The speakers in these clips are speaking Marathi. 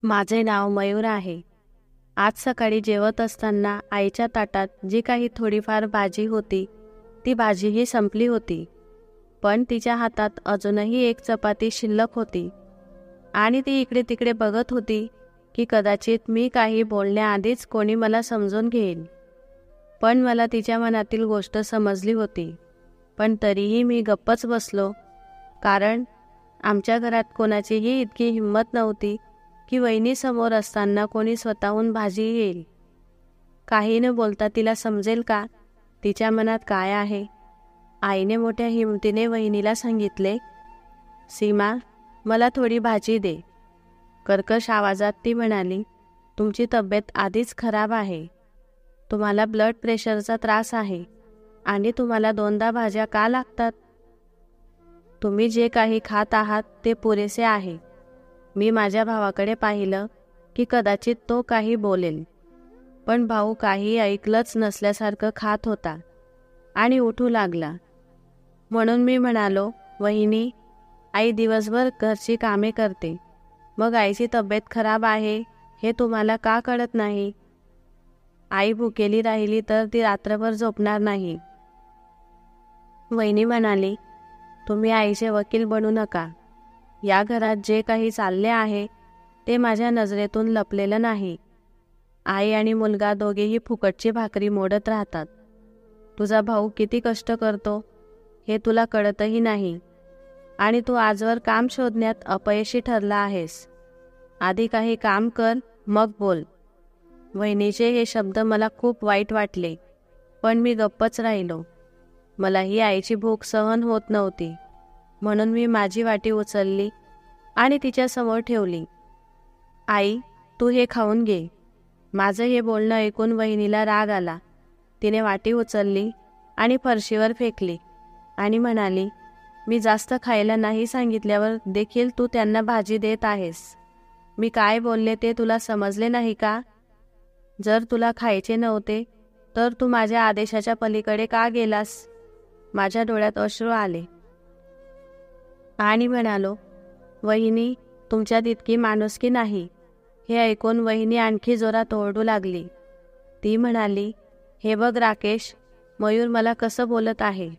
माझे नाव मयूर आहे. आज सकाळी जेवत असताना आईच्या ताटात जी काही थोडीफार भाजी होती ती भाजीही संपली होती. पण तिच्या हातात अजूनही एक चपाती शिल्लक होती आणि ती इकडे तिकडे बघत होती की कदाचित मी काही बोलण्याआधीच कोणी मला समजून घेईल. पण मला तिच्या मनातील गोष्ट समजली होती. पण तरीही मी गप्पच बसलो, कारण आमच्या घरात कोणाचीही इतकी हिंमत नव्हती की वहिनी समोर असताना कोणी स्वतःहून भाजी येईल. काही न बोलता तिला समजेल का तिच्या मनात काय आहे. आईने मोठ्या हिमतीने वहिनीला सांगितले, सीमा, मला थोडी भाजी दे. कर्कश आवाजात ती म्हणाली, तुमची तब्येत आधीच खराब आहे. तुम्हाला ब्लड प्रेशरचा त्रास आहे आणि तुम्हाला 2दा भाज्या का लागतात? तुम्ही जे काही खात आहात ते पुरेसे आहे. मी माझ्या भावाकडे पाहिलं की कदाचित तो काही बोलेल, पण भाऊ काही ऐकलंच नसल्यासारखं खात होता आणि उठू लागला. म्हणून मी म्हणालो, वहिनी, आई दिवसभर घरची कामे करते, मग आईची तब्येत खराब आहे हे तुम्हाला का कळत नाही? आई भुकेली राहिली तर ती रात्रभर झोपणार नाही. वहिनी म्हणाली, तुम्ही आईचे वकील बनू नका. या घरात जे काही चालले आहे ते माझ्या नजरेतून लपलेलं नाही. आई आणि मुलगा दोघेही फुकटची भाकरी मोडत राहतात. तुझा भाऊ किती कष्ट करतो हे तुला कळतही नाही आणि तू आजवर काम शोधण्यात अपयशी ठरला आहेस. आधी काही काम कर, मग बोल. वहिनीचे हे शब्द मला खूप वाईट वाटले, पण मी गप्पच राहिलो. मलाही आईची भूक सहन होत नव्हती, म्हणून मी माझी वाटी उचलली आणि तिच्यासमोर ठेवली. आई, तू हे खाऊन घे. माझं हे बोलणं ऐकून वहिनीला राग आला. तिने वाटी उचलली आणि फरशीवर फेकली आणि म्हणाली, मी जास्त खायला नाही सांगितल्यावर देखील तू त्यांना भाजी देत आहेस. मी काय बोलले ते तुला समजले नाही का? जर तुला खायचे नव्हते तर तू माझ्या आदेशाच्या पलीकडे का गेलास? माझ्या डोळ्यात अश्रू आले आणि म्हणालो, वहिनी, तुमच्यात इतकी माणुसकी नाही. हे ऐकून वहिनी आणखी जोरात ओरडू लागली. ती म्हणाली, हे बघ राकेश, मयूर मला कसं बोलत आहे.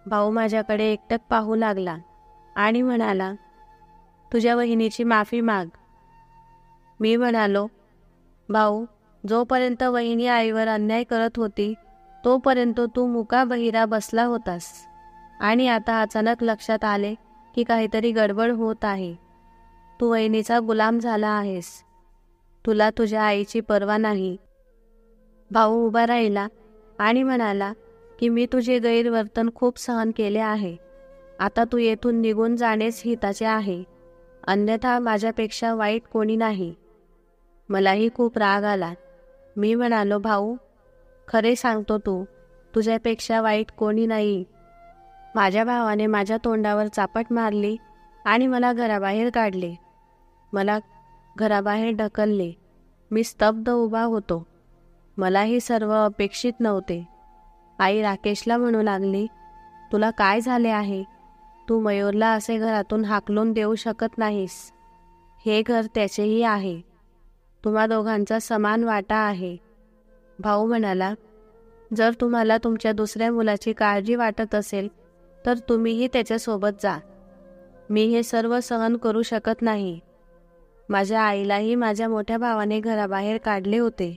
भाऊ माझ्याकडे एकटक पाहू लागला आणि म्हणाला, तुझ्या वहिनीची माफी माग. मी म्हणालो, भाऊ, जोपर्यंत वहिनी आईवर अन्याय करत होती तोपर्यंत तू मुका बहिरा बसला होतास आणि आता अचानक लक्षात आले की काहीतरी गडबड होत आहे. तू वहिनीचा गुलाम झाला आहेस. तुला तुझ्या आईची पर्वा नाही. भाऊ उभा राहिला आणि म्हणाला की मी तुझे गैरवर्तन खूप सहन केले आहे. आता तू येथून निघून जाणेच हिताचे आहे, अन्यथा माझ्यापेक्षा वाईट कोणी नाही. मलाही खूप राग आला. मी म्हणालो, भाऊ, खरे सांगतो, तुझ्यापेक्षा वाईट कोणी नाही. माझ्या भावाने माझ्या तोंडावर चापट मारली आणि मला घराबाहेर काढले. मला घराबाहेर ढकलले. मी स्तब्ध उभा होतो. मला हे सर्व अपेक्षित नव्हते. आई राकेशला म्हणू लागली, तुला काय झाले आहे? तू मयूरला असे घरातून हाकलून देऊ शकत नाहीस. हे घर त्याचेही आहे. तुम्हा दोघांचा समान वाटा आहे. भाऊ म्हणाला, जर तुम्हाला तुमच्या दुसऱ्या मुलाची काळजी वाटत असेल तर तुम्हीही त्याच्यासोबत जा. मी हे सर्व सहन करू शकत नाही. माझ्या आईलाही माझ्या मोठ्या भावाने घराबाहेर काढले होते.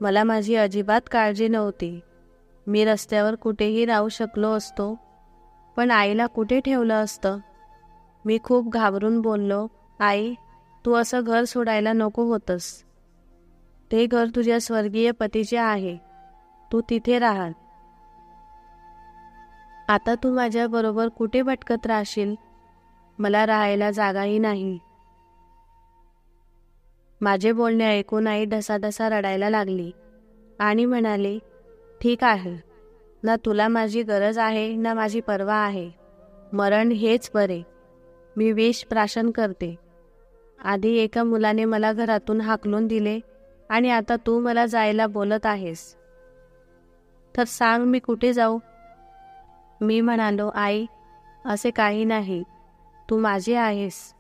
मला माझी अजिबात काळजी नव्हती. मी रस्त्यावर कुठेही राहू शकलो असतो, पण आईला कुठे ठेवलं असतं? मी खूप घाबरून बोललो, आई, तू असं घर सोडायला नको होतंस. ते घर तुझ्या स्वर्गीय पतीचे आहे. तू तिथे राहा. आता तू माझ्याबरोबर कुठे भटकत राहशील? मला राहायला जागाही नाही. माझे बोलणे ऐकून आई ढसाढसा रडायला लागली आणि म्हणाली, ठीक आहे ना, तुला माझी गरज आहे ना माझी पर्वा आहे. मरण हेच बरे. मी विष प्राशन करते. आधी एका मुलाने मला घरातून हाकलून दिले आणि आता तू मला जायला बोलत आहेस. तर सांग, मी कुठे जाऊ? मी म्हणालो, आई, असे काही नाही. तू माझी आहेस.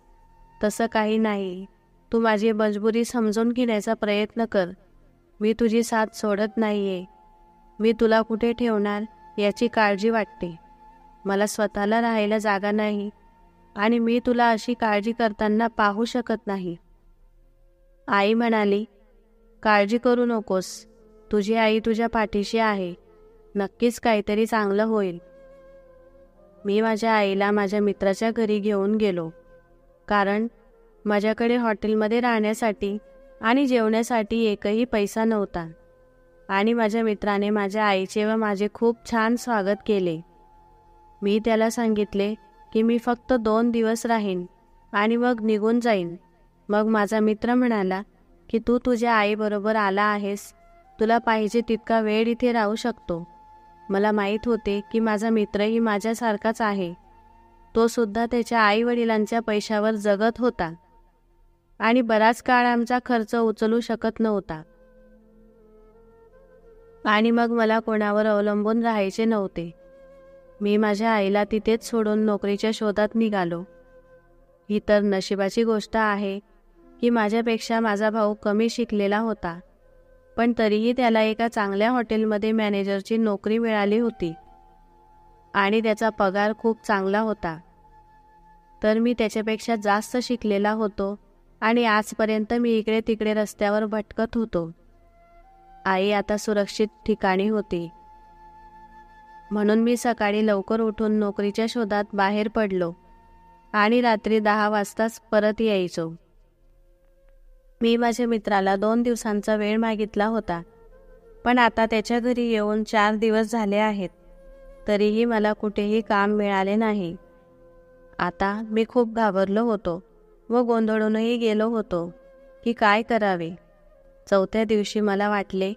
तसं काही नाही. तू माझी मजबुरी समजून घेण्याचा प्रयत्न कर. मी तुझी साथ सोडत नाहीये. मी तुला कुठे ठेवणार याची काळजी वाटते. मला स्वतःला राहायला जागा नाही आणि मी तुला अशी काळजी करताना पाहू शकत नाही. आई म्हणाली, काळजी करू नकोस. तुझी आई तुझ्या पाठीशी आहे. नक्कीच काहीतरी चांगलं होईल. मी माझ्या आईला माझ्या मित्राच्या घरी घेऊन गेलो, कारण माझ्याकडे हॉटेलमध्ये राहण्यासाठी आणि जेवण्यासाठी एकही पैसा नव्हता. आणि माझ्या मित्राने माझ्या आईचे व माझे खूप छान स्वागत केले. मी त्याला सांगितले की मी फक्त 2 दिवस राहीन आणि मग निघून जाईन. मग माझा मित्र म्हणाला की तू तुझ्या आईबरोबर आला आहेस. तुला पाहिजे तितका वेळ इथे राहू शकतो. मला माहीत होते की माझा मित्रही माझ्यासारखाच आहे. तो सुद्धा त्याच्या आईवडिलांच्या पैशावर जगत होता आणि बराच काळ आमचा खर्च उचलू शकत नव्हता. आणि मग मला कोणावर अवलंबून राहायचे नव्हते. मी माझ्या आईला तिथेच सोडून नोकरीच्या शोधात निघालो. ही तर नशिबाची गोष्ट आहे की माझ्यापेक्षा माझा भाऊ कमी शिकलेला होता, पण तरीही त्याला एका चांगल्या हॉटेलमध्ये मॅनेजरची नोकरी मिळाली होती आणि त्याचा पगार खूप चांगला होता. तर मी त्याच्यापेक्षा जास्त शिकलेला होतो आणि आजपर्यंत मी इकडे तिकडे रस्त्यावर भटकत होतो. आई आता सुरक्षित ठिकाणी होती, म्हणून मी सकाळी लवकर उठून नोकरीच्या शोधात बाहेर पडलो आणि रात्री 10 वाजताच परत यायचो. मी माझ्या मित्राला 2 दिवसांचा वेळ मागितला होता, पण आता त्याच्या घरी येऊन 4 दिवस झाले आहेत, तरीही मला कुठेही काम मिळाले नाही. आता मी खूप घाबरलो होतो व गोंधळूनही गेलो होतो की काय करावे. 4थ्या दिवशी मला वाटले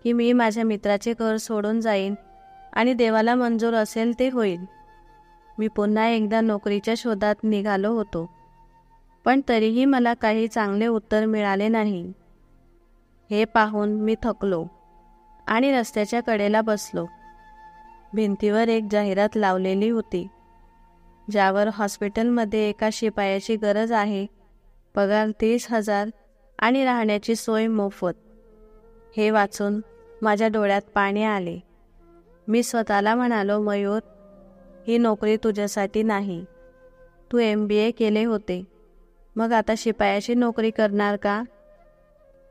की मी माझ्या मित्राचे घर सोडून जाईन आणि देवाला मंजूर असेल ते होईल. मी पुन्हा एकदा नोकरीच्या शोधात निघालो होतो, पण तरीही मला काही चांगले उत्तर मिळाले नाही. हे पाहून मी थकलो आणि रस्त्याच्या कडेला बसलो. भिंतीवर एक जाहिरात लावलेली होती, ज्यावर हॉस्पिटलमध्ये एका शिपायाची गरज आहे, पगार 30,000 आणि राहण्याची सोय मोफत. हे वाचून माझ्या डोळ्यात पाणी आले. मी स्वतःला म्हणालो, मयूर, ही नोकरी तुझ्यासाठी नाही. तू MBA केले होते, मग आता शिपायाची नोकरी करणार का?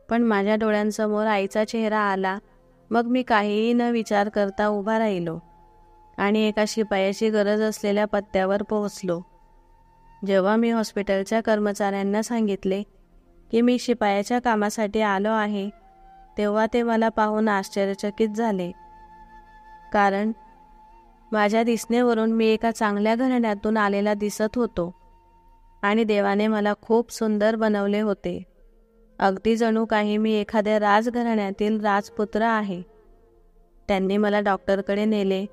पण माझ्या डोळ्यांसमोर आईचा चेहरा आला. मग मी काहीही न विचार करता उभा राहिलो आणि एका शिपायाची गरज असलेल्या पत्त्यावर पोहोचलो. जेव्हा मी हॉस्पिटलच्या कर्मचाऱ्यांना सांगितले की मी शिपायाच्या कामासाठी आलो आहे, तेव्हा ते मला पाहून आश्चर्यचकित झाले, कारण माझ्या दिसण्यावरून मी एका चांगल्या घराण्यातून आलेला दिसत होतो आणि देवाने मला खूप सुंदर बनवले होते. अगदी जणू काही मी एखाद्या राजघराण्यातील राजपुत्र आहे. त्यांनी मला डॉक्टरकडे नेले.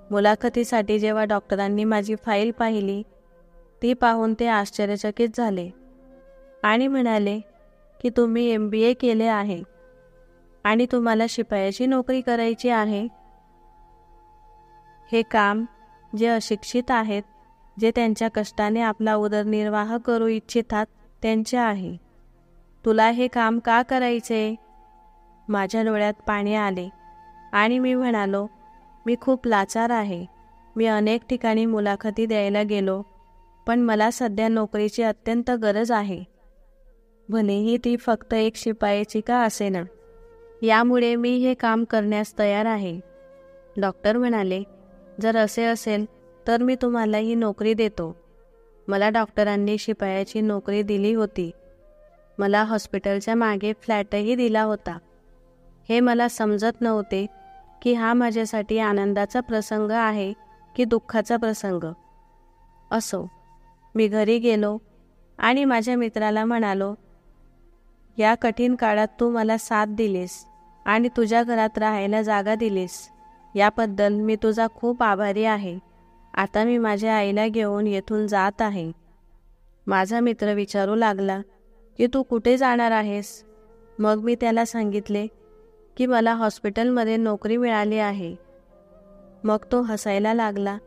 मुलाखतीसाठी जेव्हा डॉक्टरांनी माझी फाईल पाहिली, ती पाहून ते आश्चर्यचकित झाले आणि म्हणाले की तुम्ही MBA केले आहे आणि तुम्हाला शिपायाची नोकरी करायची आहे. हे काम जे अशिक्षित आहेत, जे त्यांच्या कष्टाने आपला उदरनिर्वाह करू इच्छितात, त्यांचे आहे. तुला हे काम का करायचे? माझ्या डोळ्यात पाणी आले आणि मी म्हणालो, मी खूप लाचार आहे. मी अनेक ठिकाणी मुलाखती द्यायला गेलो, पण मला सध्या नोकरीची अत्यंत गरज आहे, भलेही ती फक्त एक शिपायाची का असेना. यामुळे मी हे काम करण्यास तयार आहे. डॉक्टर म्हणाले, जर असे असेल तर मी तुम्हाला ही नोकरी देतो. मला डॉक्टरांनी शिपायाची नोकरी दिली होती. मला हॉस्पिटलच्या मागे फ्लॅटही दिला होता. हे मला समजत नव्हते की हा माझ्यासाठी आनंदाचा प्रसंग आहे की दुःखाचा प्रसंग. असो, मी घरी गेलो आणि माझ्या मित्राला म्हणालो, या कठीण काळात तू मला साथ दिलीस आणि तुझ्या घरात राहायला जागा दिलीस, याबद्दल मी तुझा खूप आभारी आहे. आता मी माझ्या आईला घेऊन येथून जात आहे. माझा मित्र विचारू लागला की तू कुठे जाणार आहेस? मग मी त्याला सांगितले की मला हॉस्पिटलमध्ये नोकरी मिळाली आहे. मग तो हसायला लागला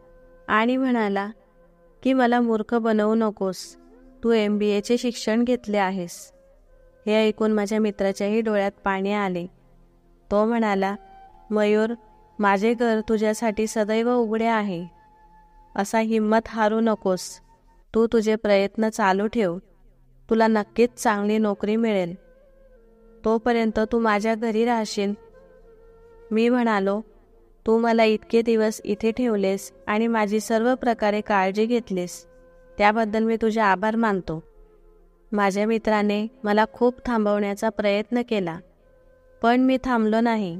आणि म्हणाला की मला मूर्ख बनवू नकोस. तू MBAचे शिक्षण घेतले आहेस. हे ऐकून माझ्या मित्राच्याही डोळ्यात पाणी आले. तो म्हणाला, मयूर, माझे घर तुझ्यासाठी सदैव उघडे आहे. असा हिंमत हारू नकोस. तू तुझे प्रयत्न चालू ठेव. तुला नक्कीच चांगली नोकरी मिळेल. तोपर्यंत तू माझ्या घरी राहशील. मी म्हणालो, तू मला इतके दिवस इथे ठेवलेस आणि माझी सर्व प्रकारे काळजी घेतलीस, त्याबद्दल मी तुझे आभार मानतो. माझ्या मित्राने मला खूप थांबवण्याचा प्रयत्न केला, पण मी थांबलो नाही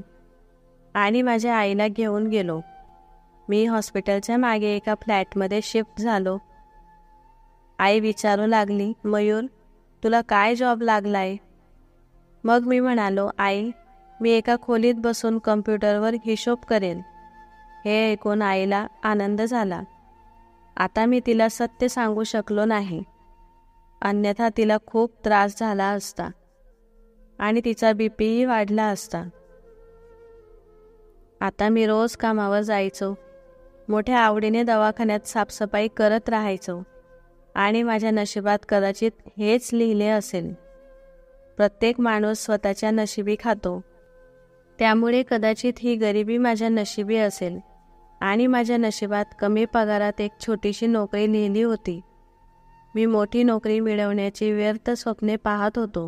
आणि माझ्या आईला घेऊन गेलो. मी हॉस्पिटलच्या मागे एका फ्लॅटमध्ये शिफ्ट झालो. आई विचारू लागली, मयूर, तुला काय जॉब लागलाय? मग मी म्हणालो, आई, मी एका खोलीत बसून कम्प्युटरवर हिशोब करेन. हे ऐकून आईला आनंद झाला. आता मी तिला सत्य सांगू शकलो नाही, अन्यथा तिला खूप त्रास झाला असता आणि तिचा बीपीही वाढला असता. आता मी रोज कामावर जायचो, मोठ्या आवडीने दवाखान्यात साफसफाई करत राहायचो आणि माझ्या नशिबात कदाचित हेच लिहिले असेल. प्रत्येक माणूस स्वतःच्या नशिबी खातो, त्यामुळे कदाचित ही गरिबी माझ्या नशिबी असेल आणि माझ्या नशिबात कमी पगारात एक छोटीशी नोकरी लिहिली होती. मी मोठी नोकरी मिळवण्याची व्यर्थ स्वप्ने पाहत होतो.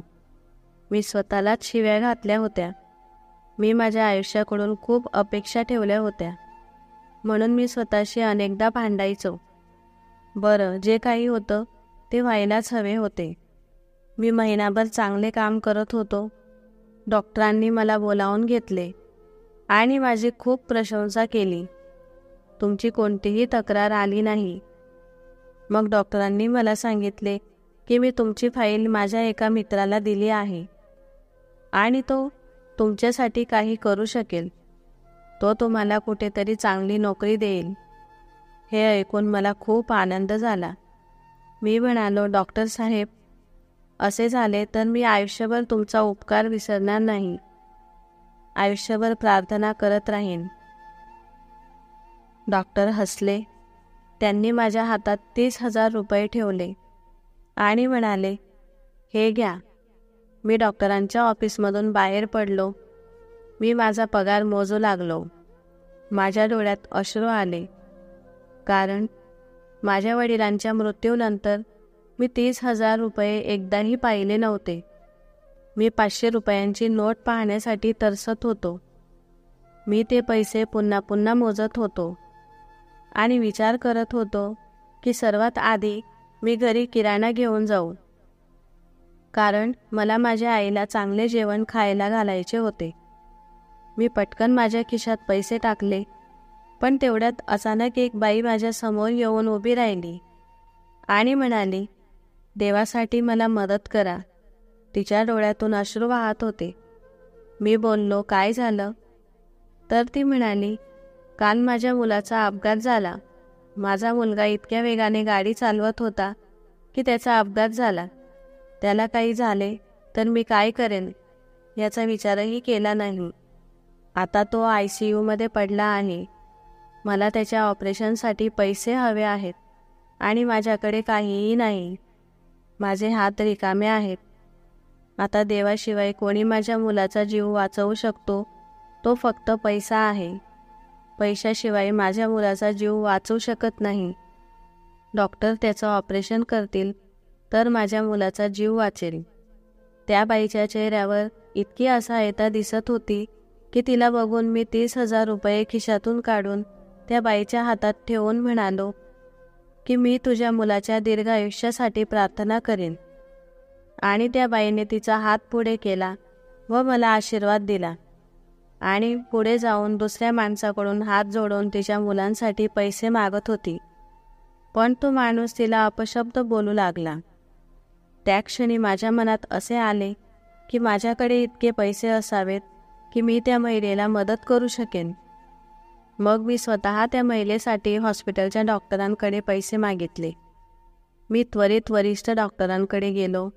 मी स्वतःलाच शिव्या घातल्या होत्या. मी माझ्या आयुष्याकडून खूप अपेक्षा ठेवल्या होत्या, म्हणून मी स्वतःशी अनेकदा भांडायचो. बरं, जे काही होतं ते व्हायलाच हवे होते. मी महिनाभर चांगले काम करत होतो. डॉक्टरांनी मला बोलावून घेतले आणि माझी खूप प्रशंसा केली. तुमची कोणतीही तक्रार आली नाही. मग डॉक्टरांनी मला सांगितले की मी तुमची फाईल माझ्या एका मित्राला दिली आहे आणि तो तुमच्यासाठी काही करू शकेल. तो तुम्हाला कुठेतरी चांगली नोकरी देईल. हे ऐकून मला खूप आनंद झाला. मी म्हणालो, डॉक्टर साहेब, असे झाले तर मी आयुष्यभर तुमचा उपकार विसरणार नाही. आयुष्यभर प्रार्थना करत राहीन. डॉक्टर हसले. त्यांनी माझ्या हातात 30,000 रुपये ठेवले आणि म्हणाले, हे घ्या. मी डॉक्टरांच्या ऑफिसमधून बाहेर पडलो. मी माझा पगार मोजू लागलो. माझ्या डोळ्यात अश्रू आले, कारण माझ्या वडिलांच्या मृत्यूनंतर मी 30,000 रुपये एकदाही पाहिले नव्हते. मी 500 रुपयांची नोट पाहण्यासाठी तरसत होतो. मी ते पैसे पुन्हा पुन्हा मोजत होतो आणि विचार करत होतो की सर्वात आधी मी घरी किराणा घेऊन जाऊ, कारण मला माझ्या आईला चांगले जेवण खायला घालायचे होते. मी पटकन माझ्या खिशात पैसे टाकले, पण तेवढ्यात अचानक एक बाई माझ्या समोर येऊन उभी राहिली आणि म्हणाली, देवासाठी मला मदत करा. तिच्या डोळ्यातून अश्रू वाहत होते. मी बोललो, काय झालं? तर ती म्हणाली, काल माझ्या मुलाचा अपघात झाला. माझा मुलगा इतक्या वेगाने गाडी चालवत होता की त्याचा अपघात झाला. त्याला काही झाले तर मी काय करेन याचा विचारही केला नाही. आता तो ICUमध्ये पडला आहे. मला त्याच्या ऑपरेशनसाठी पैसे हवे आहेत आणि माझ्याकडे काहीही नाही. माझे हात रिकामे आहेत. आता देवाशिवाय कोणी माझ्या मुलाचा जीव वाचवू शकतो? तो फक्त पैसा आहे. पैशाशिवाय माझ्या मुलाचा जीव वाचू शकत नाही. डॉक्टर त्याचं ऑपरेशन करतील तर माझ्या मुलाचा जीव वाचेल. त्या बाईच्या चेहऱ्यावर इतकी असहायता दिसत होती की तिला बघून मी 30,000 रुपये खिशातून काढून त्या बाईच्या हातात ठेवून म्हणालो की मी तुझ्या मुलाच्या दीर्घ आयुष्यासाठी प्रार्थना करेन. आणि त्या बाईने तिचा हात पुढे केला व मला आशीर्वाद दिला आणि पुढे जाऊन दुसऱ्या माणसाकडून हात जोडून तिच्या मुलांसाठी पैसे मागत होती. पण तो माणूस तिला अपशब्द बोलू लागला. त्या क्षणी माझ्या मनात असे आले की माझ्याकडे इतके पैसे असावेत की मी त्या महिलेला मदत करू शकेन. मग मी स्वतः त्या महिलेसाठी हॉस्पिटलच्या डॉक्टरांकडे पैसे मागितले. मी त्वरित वरिष्ठ डॉक्टरांकडे गेलो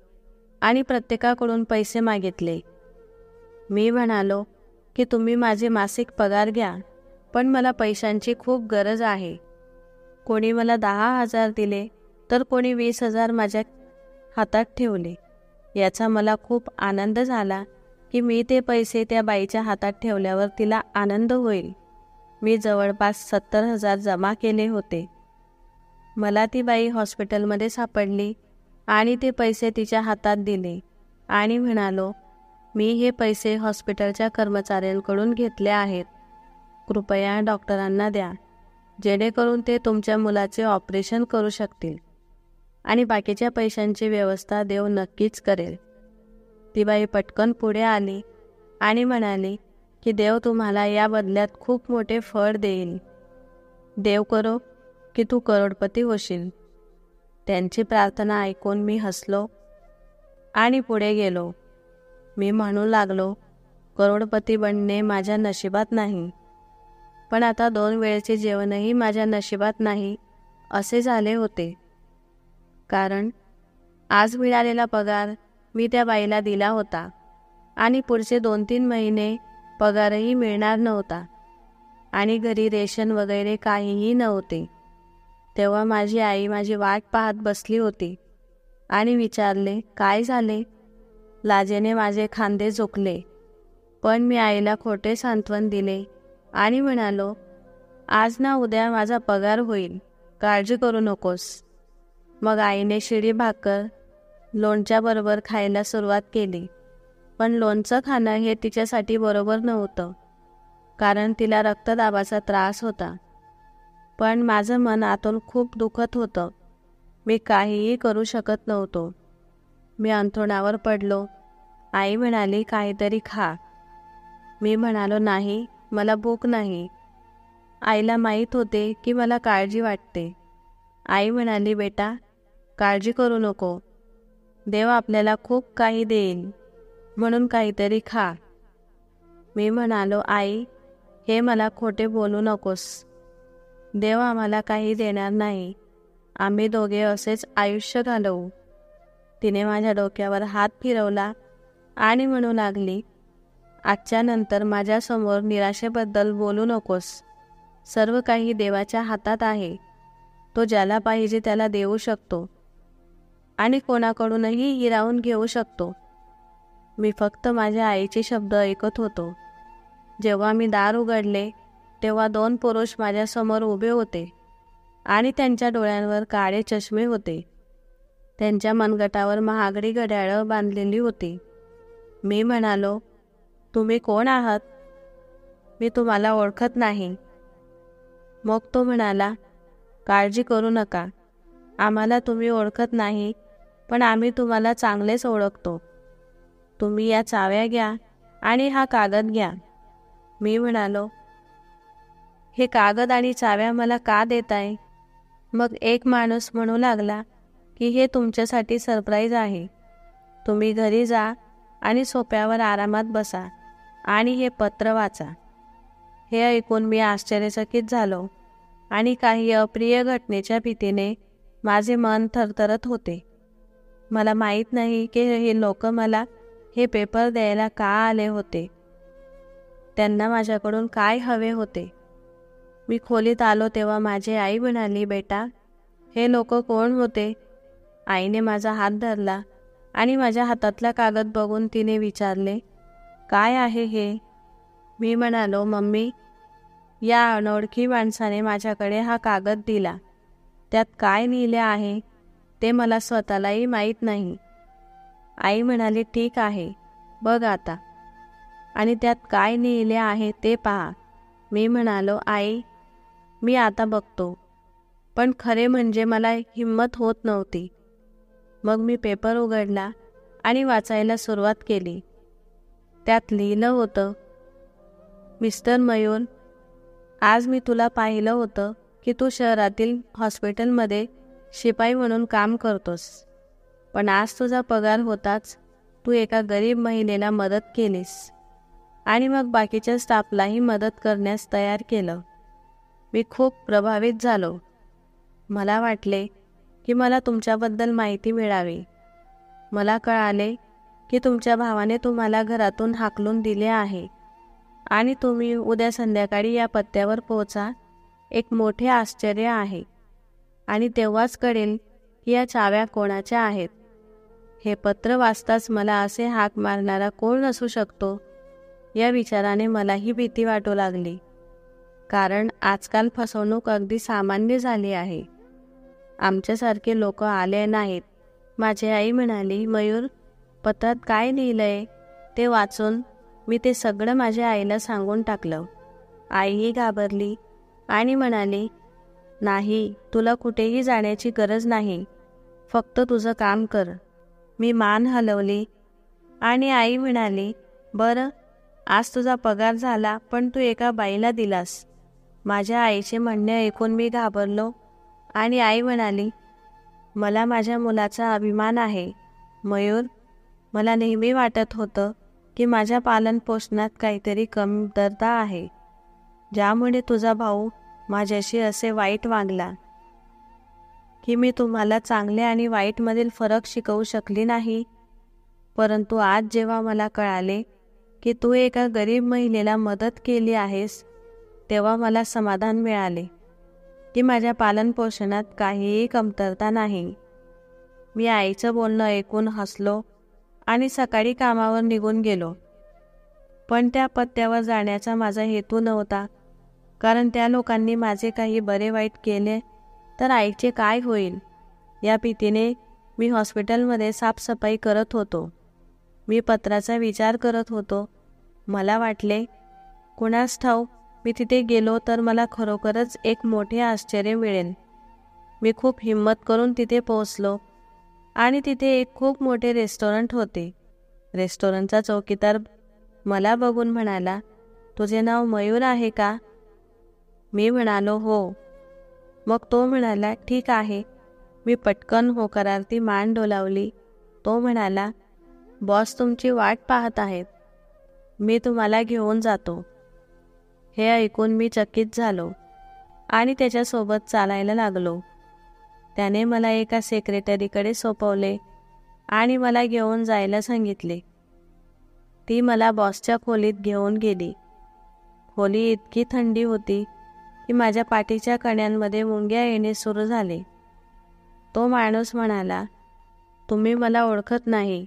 आणि प्रत्येकाकडून पैसे मागितले. मी म्हणालो की तुम्ही माझे मासिक पगार घ्या, पण मला पैशांची खूप गरज आहे. कोणी मला 10,000 दिले तर कोणी 20,000 माझ्या हातात ठेवले. याचा मला खूप आनंद झाला की मी ते पैसे त्या बाईच्या हातात ठेवल्यावर तिला आनंद होईल. मी जवळपास 70,000 जमा केले होते. मला ती बाई हॉस्पिटलमध्ये सापडली आणि ते पैसे तिच्या हातात दिले आणि म्हणालो, मी हे पैसे हॉस्पिटलच्या कर्मचाऱ्यांकडून घेतले आहेत. कृपया डॉक्टरांना द्या, जेणेकरून ते तुमच्या मुलाचे ऑपरेशन करू शकतील आणि बाकीच्या पैशांची व्यवस्था देव नक्कीच करेल. ती बाई पटकन पुढे आली आणि म्हणाली की देव तुम्हाला या बदल्यात खूप मोठे फळ देईल. देव करो की तू करोडपती होशील. त्यांची प्रार्थना ऐकून मी हसलो आणि पुढे गेलो. मी म्हणू लागलो, करोडपती बनणे माझ्या नशिबात नाही, पण आता 2 वेळचे जेवणही माझ्या नशिबात नाही असे झाले होते. कारण आज मिळालेला पगार मी त्या बाईला दिला होता आणि पुढचे 2-3 महिने पगारही मिळणार नव्हता आणि घरी रेशन वगैरे काहीही नव्हते. तेव्हा माझी आई माझी वाट पाहत बसली होती आणि विचारले, काय झाले? लाजेने माझे खांदे झुकले, पण मी आईला खोटे सांत्वन दिले आणि म्हणालो, आज ना उद्या माझा पगार होईल, काळजी करू नकोस. मग आईने शिळी भाकर लोणच्याबरोबर खायला सुरुवात केली. पण लोणचं खाणं हे तिच्यासाठी बरोबर नव्हतं, कारण तिला रक्तदाबाचा त्रास होता. पण माझं मन आतून खूप दुखत होतं. मी काहीही करू शकत नव्हतो. मी अंथरुणावर पडलो. आई म्हणाली, काहीतरी खा. मी म्हणालो, नाही, मला भूक नाही. आईला माहीत होते की मला काळजी वाटते. आई म्हणाली, बेटा, काळजी करू नको. देव आपल्याला खूप काही देईल, म्हणून काहीतरी खा. मी म्हणालो, आई, हे मला खोटे बोलू नकोस. देव आम्हाला काही देणार नाही. आम्ही दोघे असेच आयुष्य घालवू. तिने माझ्या डोक्यावर हात फिरवला आणि म्हणू लागली, आजच्या नंतर माझ्यासमोर निराशेबद्दल बोलू नकोस. सर्व काही देवाच्या हातात आहे. तो ज्याला पाहिजे त्याला देऊ शकतो आणि कोणाकडूनही हिरावून घेऊ शकतो. मी फक्त माझ्या आईचे शब्द ऐकत होतो. जेव्हा मी दार उघडले तेव्हा 2 पुरुष माझ्यासमोर उभे होते आणि त्यांच्या डोळ्यांवर काळे चष्मे होते. त्यांच्या मनगटावर महागडी घड्याळं बांधलेली होती. मी म्हणालो, तुम्ही कोण आहात? मी तुम्हाला ओळखत नाही. मग तो म्हणाला, काळजी करू नका. आम्हाला तुम्ही ओळखत नाही, पण आम्ही तुम्हाला चांगलेच ओळखतो. तुम्ही या चाव्या घ्या आणि हा कागद घ्या. मी म्हणालो, हे कागद आणि चाव्या मला का देताय? मग एक माणूस म्हणू लागला की हे तुमच्यासाठी सरप्राईज आहे. तुम्ही घरी जा आणि सोफ्यावर आरामात बसा आणि हे पत्र वाचा. हे ऐकून मी आश्चर्यचकित झालो आणि काही अप्रिय घटनेच्या भीतीने माझे मन थरथरत होते. मला माहीत नाही की हे लोक मला हे पेपर द्यायला का आले होते. त्यांना माझ्याकडून काय हवे होते. मी खोलीत आलो तेव्हा माझी आई म्हणाली, बेटा, हे लोक कोण होते? आईने माझा हात धरला आणि माझ्या हातातला कागद बघून तिने विचारले, काय आहे हे? मी म्हणालो, मम्मी, या अनोळखी माणसाने माझ्याकडे हा कागद दिला. त्यात काय लिहिले आहे ते मला स्वतःलाही माहीत नाही. आई म्हणाली, ठीक आहे, बघ आता आणि त्यात काय लिहिले आहे ते पहा. मी म्हणालो, आई, मी आता बघतो. पण खरे म्हणजे मला हिम्मत होत नव्हती. मग मी पेपर उघडला आणि वाचायला सुरुवात केली. त्यात लिहिलं होतं, मिस्टर मयूर, आज मी तुला पाहिलं होतं की तू शहरातील हॉस्पिटलमध्ये शिपाई म्हणून काम करतोस. पण आज तुझा पगार होताच तू एका गरीब महिलेला मदत केलीस आणि मग बाकीच्या स्टाफलाही मदत करण्यास तयार केलं. मी खूप प्रभावित झालो. मला वाटले की मला तुमच्याबद्दल माहिती मिळावी. मला कळाले की तुमच्या भावाने तुम्हाला घरातून हाकलून दिले आहे आणि तुम्ही उद्या संध्याकाळी या पत्त्यावर पोहोचा. एक मोठे आश्चर्य आहे आणि तेव्हाच कळेल की या चाव्या कोणाच्या आहेत. हे पत्र वाचताच मला असे हाक मारणारा कोण असू शकतो, या विचाराने मलाही भीती वाटू लागली. कारण आजकाल फसवणूक अगदी सामान्य झाली आहे. आमच्यासारखे लोक आले नाहीत. माझी आई म्हणाली, मयूर, पत्रात काय लिहिलंय ते वाचून मी ते सगळं माझ्या आईला सांगून टाकलं. आईही घाबरली आणि म्हणाली, नाही, तुला कुठेही जाण्याची गरज नाही, फक्त तुझं काम कर. मी मान हलवली आणि आई म्हणाली, बरं, आज तुझा पगार झाला, पण तू एका बाईला दिलास. माझ्या आईचे म्हणणे ऐकून मी घाबरलो आणि आई म्हणाली, मला माझ्या मुलाचा अभिमान आहे. मयूर, मला नेहमी वाटत होतं की माझ्या पालनपोषणात काहीतरी कमतरता आहे, ज्यामुळे तुझा भाऊ माझ्याशी असे वाईट वागला, की मी तुम्हाला चांगले आणि वाईटमधील फरक शिकवू शकली नाही. परंतु आज जेव्हा मला कळाले की तू एका गरीब महिलेला मदत केली आहेस, तेव्हा मला समाधान मिळाले की माझ्या पालनपोषणात काहीही कमतरता नाही. मी आईचं बोलणं ऐकून हसलो आणि सकाळी कामावर निघून गेलो. पण त्या पत्त्यावर जाण्याचा माझा हेतू नव्हता, कारण त्या लोकांनी माझे काही बरे वाईट केले तर आईचे काय होईल, या भीतीने मी हॉस्पिटलमध्ये साफसफाई करत होतो. मी पत्राचा विचार करत होतो. मला वाटले, कुणास ठाऊक, मी तिथे गेलो तर मला खरोखरच एक मोठे आश्चर्य मिळेल. मी खूप हिम्मत करून तिथे पोहोचलो आणि तिथे एक खूप मोठे रेस्टॉरंट होते. रेस्टॉरंटचा चौकीदार मला बघून म्हणाला, तुझे नाव मयूर आहे का? मी म्हणालो, हो. मग तो म्हणाला, ठीक आहे. मी पटकन होकारार्थी मान डोलावली. तो म्हणाला, बॉस तुमची वाट पाहत आहेत, मी तुम्हाला घेऊन जातो. हे ऐकून मी चकित झालो आणि त्याच्यासोबत चालायला लागलो. त्याने मला एका सेक्रेटरीकडे सोपवले आणि मला घेऊन जायला सांगितले. ती मला बॉसच्या खोलीत घेऊन गेली. खोली इतकी थंडी होती की माझ्या पाठीच्या कण्यांमध्ये मुंग्या येणे सुरू झाले. तो माणूस म्हणाला, तुम्ही मला ओळखत नाही,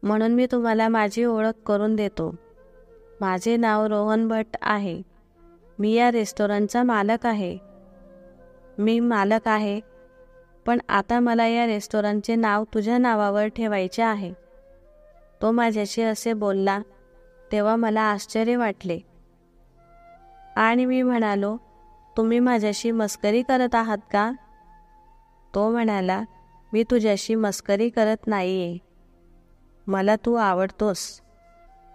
म्हणून मी तुम्हाला माझी ओळख करून देतो. माझे नाव रोहन भट्ट आहे. मी या रेस्टॉरंटचा मालक आहे. पण आता मला या रेस्टॉरंटचे नाव तुझ्या नावावर ठेवायचे आहे. तो माझ्याशी असे बोलला तेव्हा मला आश्चर्य वाटले आणि मी म्हणालो, तुम्ही माझ्याशी मस्करी करत आहात का? तो म्हणाला, मी तुझ्याशी मस्करी करत नाहीये. मला तू आवडतोस.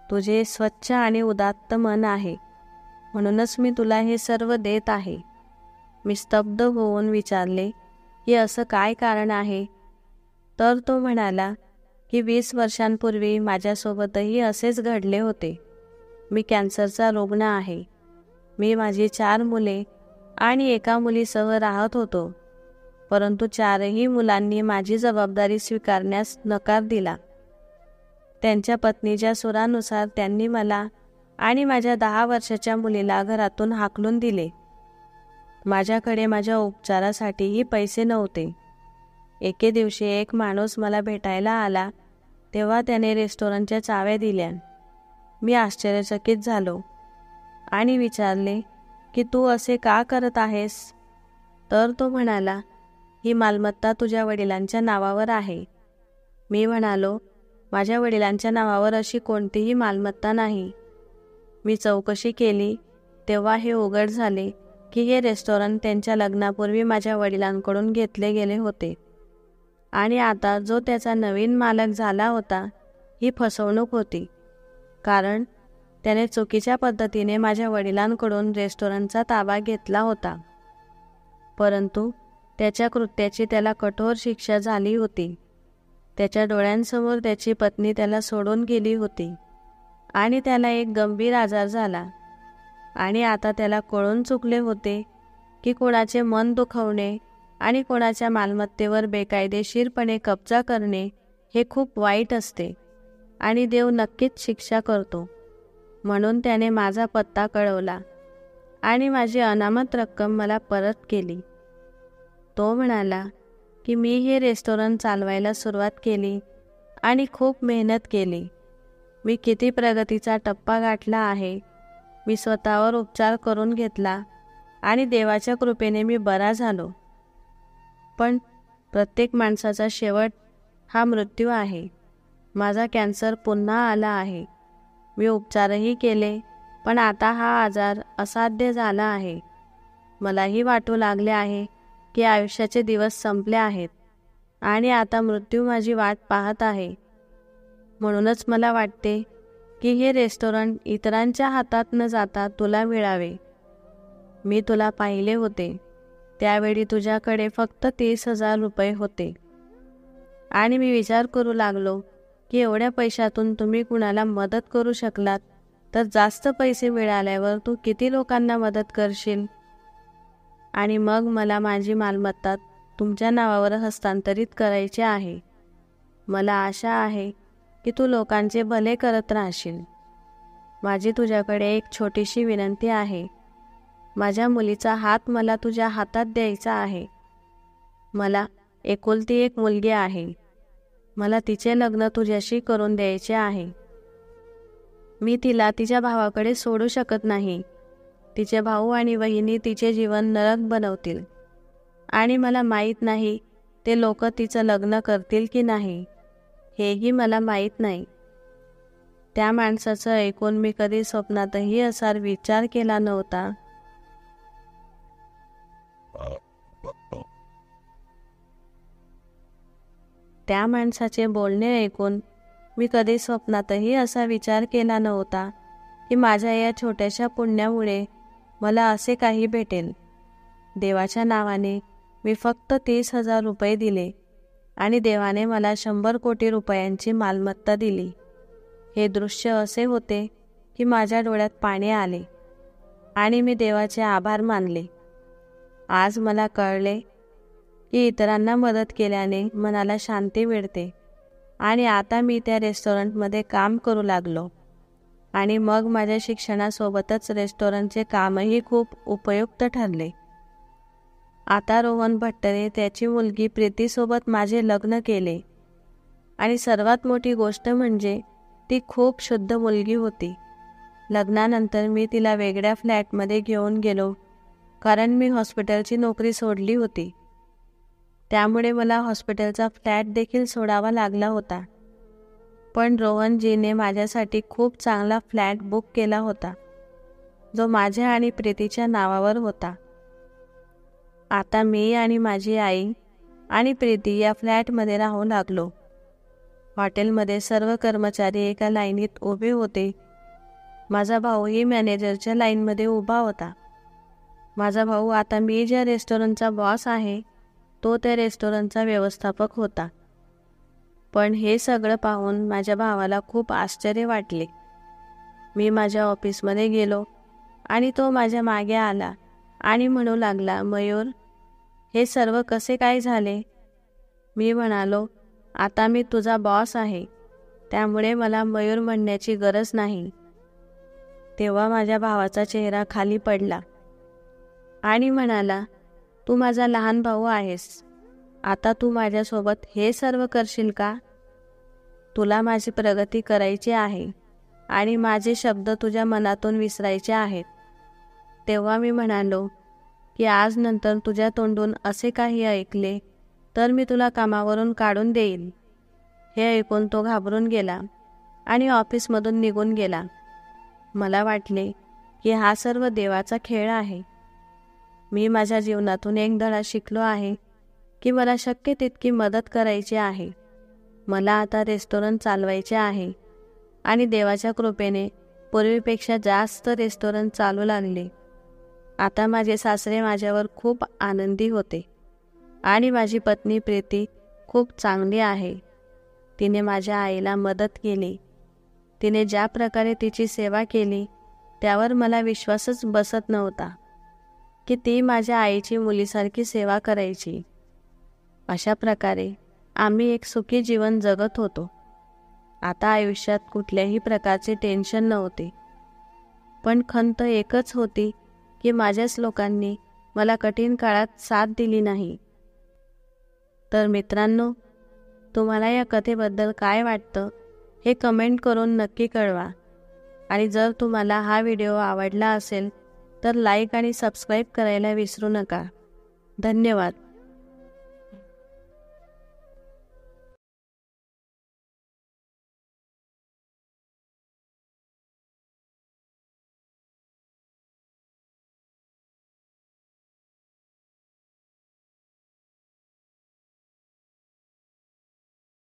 तुझे स्वच्छ आणि उदात्त मन आहे, म्हणूनच मी तुला हे सर्व देत आहे. मी स्तब्ध होऊन विचारले की असं काय कारण आहे? तर तो म्हणाला की 20 वर्षांपूर्वी माझ्यासोबतही असेच घडले होते. मी कॅन्सरचा रुग्ण आहे. मी माझी 4 मुले आणि एका मुलीसह राहत होतो, परंतु 4ही मुलांनी माझी जबाबदारी स्वीकारण्यास नकार दिला. त्यांच्या पत्नीच्या सुरानुसार त्यांनी मला आणि माझ्या 10 वर्षाच्या मुलीला घरातून हाकलून दिले. माझ्याकडे माझ्या उपचारासाठीही पैसे नव्हते. एके दिवशी एक माणूस मला भेटायला आला, तेव्हा त्याने रेस्टॉरंटच्या चाव्या दिल्या. मी आश्चर्यचकित झालो आणि विचारले की तू असे का करत आहेस? तर तो म्हणाला, ही मालमत्ता तुझ्या वडिलांच्या नावावर आहे. मी म्हणालो, माझ्या वडिलांच्या नावावर अशी कोणतीही मालमत्ता नाही. मी चौकशी केली तेव्हा हे उघड झाले की हे रेस्टॉरंट त्यांच्या लग्नापूर्वी माझ्या वडिलांकडून घेतले गेले होते आणि आता जो त्याचा नवीन मालक झाला होता, ही फसवणूक होती, कारण त्याने चुकीच्या पद्धतीने माझ्या वडिलांकडून रेस्टॉरंटचा ताबा घेतला होता. परंतु त्याच्या कृत्याची त्याला कठोर शिक्षा झाली होती. त्याच्या डोळ्यांसमोर त्याची पत्नी त्याला सोडून गेली होती आणि त्याला एक गंभीर आजार झाला आणि आता त्याला कळून चुकले होते की कोणाचे मन दुखवणे आणि कोणाच्या मालमत्तेवर बेकायदेशीरपणे कब्जा करणे हे खूप वाईट असते आणि देव नक्कीच शिक्षा करतो. म्हणून त्याने माझा पत्ता कळवला आणि माझी अनामत रक्कम मला परत केली. तो म्हणाला की मी हे रेस्टॉरंट चालवायला सुरुवात केली आणि खूप मेहनत केली. मी किती प्रगतीचा टप्पा गाठला आहे. मी स्वतःवर उपचार करून घेतला आणि देवाच्या कृपेने मी बरा झालो. पण प्रत्येक माणसाचा शेवट हा मृत्यू आहे. माझा कॅन्सर पुन्हा आला आहे. मी उपचारही केले, पण आता हा आजार असाध्य झाला आहे. मलाही वाटू लागले आहे की आयुष्याचे दिवस संपले आहेत आणि आता मृत्यू माझी वाट पाहत आहे. म्हणूनच मला वाटते की हे रेस्टॉरंट इतरांच्या हातात न जाता तुला मिळावे. मी तुला पाहिले होते, त्यावेळी तुझ्याकडे फक्त 30,000 रुपये होते आणि मी विचार करू लागलो की एवढ्या पैशातून तुम्ही कुणाला मदत करू शकलात तर जास्त पैसे मिळाल्यावर तू किती लोकांना मदत करशील. आणि मग मला माझी मालमत्ता तुमच्या नावावर हस्तांतरित करायची आहे. मला आशा आहे की तू लोकांचे भले करत राहशील. माझी तुझ्याकडे एक छोटीशी विनंती आहे. माझ्या मुलीचा हात मला तुझ्या हातात द्यायचा आहे. मला एकुलती एक मुलगी आहे. मला तिचे लग्न तुझ्याशी करून द्यायचे आहे. मी तिला तिच्या भावाकडे सोडू शकत नाही. तिचे भाऊ आणि वहिनी तिचे जीवन नरक बनवतील आणि मला माहीत नाही ते लोक तिचं लग्न करतील की नाही, हेही मला माहीत नाही. त्या माणसाचं ऐकून मी कधी स्वप्नातही असा विचार केला नव्हता. त्या माणसाचे बोलणे ऐकून मी कधी स्वप्नातही असा विचार केला नव्हता की माझ्या या छोट्याशा पुण्यामुळे मला असे काही भेटेल. देवाच्या नावाने मी फक्त 30,000 रुपये दिले आणि देवाने मला 100 कोटी रुपयांची मालमत्ता दिली. हे दृश्य असे होते की माझ्या डोळ्यात पाणी आले आणि मी देवाचे आभार मानले. आज मला कळले की इतरांना मदत केल्याने मनाला शांती मिळते आणि आता मी त्या रेस्टॉरंटमध्ये काम करू लागलो आणि मग माझ्या शिक्षणासोबतच रेस्टॉरंटचे कामही खूप उपयुक्त ठरले. आता रोहन भट्टने त्याची मुलगी प्रीतीसोबत माझे लग्न केले आणि सर्वात मोठी गोष्ट म्हणजे ती खूप शुद्ध मुलगी होती. लग्नानंतर मी तिला वेगळ्या फ्लॅटमध्ये घेऊन गेलो कारण मी हॉस्पिटलची नोकरी सोडली होती. त्यामुळे मला हॉस्पिटलचा फ्लॅट देखील सोडावा लागला होता. पण रोहनजीने माझ्यासाठी खूप चांगला फ्लॅट बुक केला होता जो माझ्या आणि प्रीतीच्या नावावर होता. आता मी आणि माझी आई आणि प्रीती या फ्लॅटमध्ये राहू लागलो. हॉटेलमध्ये सर्व कर्मचारी एका लाईनीत उभे होते. माझा भाऊही मॅनेजरच्या लाईनमध्ये उभा होता. माझा भाऊ आता मी ज्या रेस्टॉरंटचा बॉस आहे तो त्या रेस्टॉरंटचा व्यवस्थापक होता. पण हे सगळं पाहून माझ्या भावाला खूप आश्चर्य वाटले. मी माझ्या ऑफिसमध्ये गेलो आणि तो माझ्या मागे आला आणि म्हणू लागला, मयूर, हे सर्व कसे काय झाले? मी म्हणालो, आता मी तुझा बॉस आहे, त्यामुळे मला मयूर म्हणण्याची गरज नाही. तेव्हा माझ्या भावाचा चेहरा खाली पडला आणि म्हणाला, तू माझा लहान भाऊ आहेस. आता तू माझ्यासोबत हे सर्व करशील का? तुला माझी प्रगती करायची आहे आणि माझे शब्द तुझ्या मनातून विसरायचे आहेत. तेव्हा मी म्हणालो की आज नंतर तुझ्या तोंडून असे काही ऐकले तर मी तुला कामावरून काढून देईन. हे ऐकून तो घाबरून गेला आणि ऑफिसमधून निघून गेला. मला वाटले की हा सर्व देवाचा खेळ आहे. मी माझ्या जीवनातून एक धडा शिकलो आहे की मला शक्य तितकी मदत करायची आहे. मला आता रेस्टॉरंट चालवायचे आहे आणि देवाच्या कृपेने पूर्वीपेक्षा जास्त रेस्टॉरंट चालू लागले. आता माझे सासरे माझ्यावर खूप आनंदी होते आणि माझी पत्नी प्रीती खूप चांगली आहे. तिने माझ्या आईला मदत केली. तिने ज्या प्रकारे तिची सेवा केली त्यावर मला विश्वासच बसत नव्हता की ती माझ्या आईची मुलीसारखी सेवा करायची. अशा प्रकारे आम्ही एक सुखी जीवन जगत होतो. आता आयुष्यात कुठल्याही प्रकारचे टेन्शन नव्हते. पण खंत एकच होती की माझ्याच लोकांनी मला कठीण काळात साथ दिली नाही. तर मित्रांनो, तुम्हाला या कथेबद्दल काय वाटतं हे कमेंट करून नक्की कळवा. आणि जर तुम्हाला हा व्हिडिओ आवडला असेल तर लाईक आणि सबस्क्राईब करायला विसरू नका. धन्यवाद.